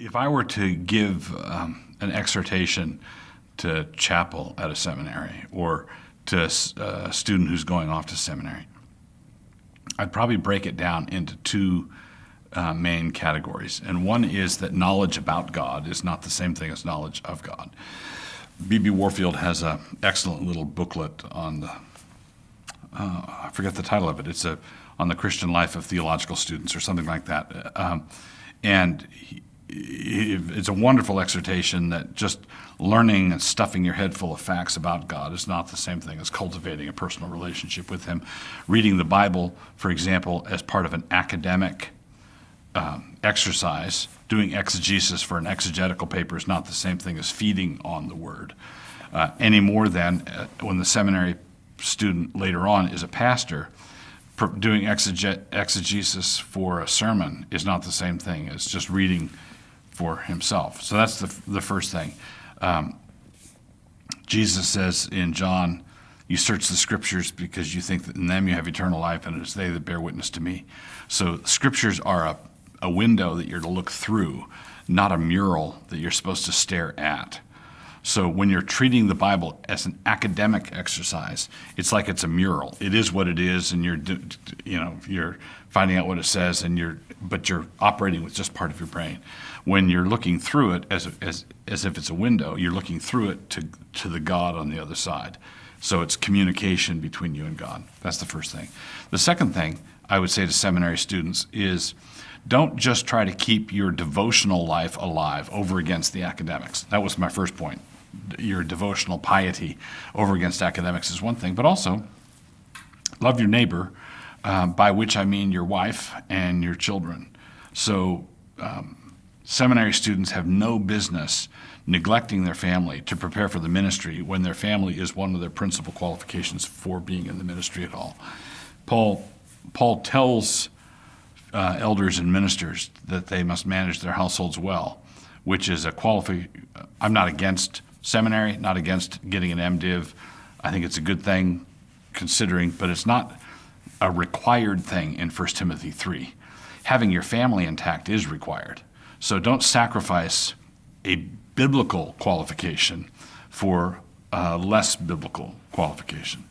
If I were to give an exhortation to chapel at a seminary or to a student who's going off to seminary, I'd probably break it down into two main categories. And one is that knowledge about God is not the same thing as knowledge of God. B.B. Warfield has an excellent little booklet on the, I forget the title of it. It's on the Christian life of theological students or something like that. It's a wonderful exhortation that just learning and stuffing your head full of facts about God is not the same thing as cultivating a personal relationship with Him. Reading the Bible, for example, as part of an academic exercise, doing exegesis for an exegetical paper is not the same thing as feeding on the Word. Any more than when the seminary student later on is a pastor, doing exegesis for a sermon is not the same thing as just reading for himself. So that's the first thing. Jesus says in John, you search the scriptures because you think that in them you have eternal life, and it is they that bear witness to me. So scriptures are a window that you're to look through, not a mural that you're supposed to stare at. So when you're treating the Bible as an academic exercise, it's like it's a mural. It is what it is, and you're finding out what it says, but you're operating with just part of your brain. When you're looking through it as if it's a window, you're looking through it to the God on the other side. So it's communication between you and God. That's the first thing. The second thing I would say to seminary students is don't just try to keep your devotional life alive over against the academics. That was my first point. Your devotional piety over against academics is one thing, but also love your neighbor, by which I mean your wife and your children. So seminary students have no business neglecting their family to prepare for the ministry when their family is one of their principal qualifications for being in the ministry at all. Paul tells elders and ministers that they must manage their households well, which is a qualification. I'm not against seminary, not against getting an MDiv. I think it's a good thing considering, but it's not a required thing in 1 Timothy 3. Having your family intact is required. So don't sacrifice a biblical qualification for a less biblical qualification.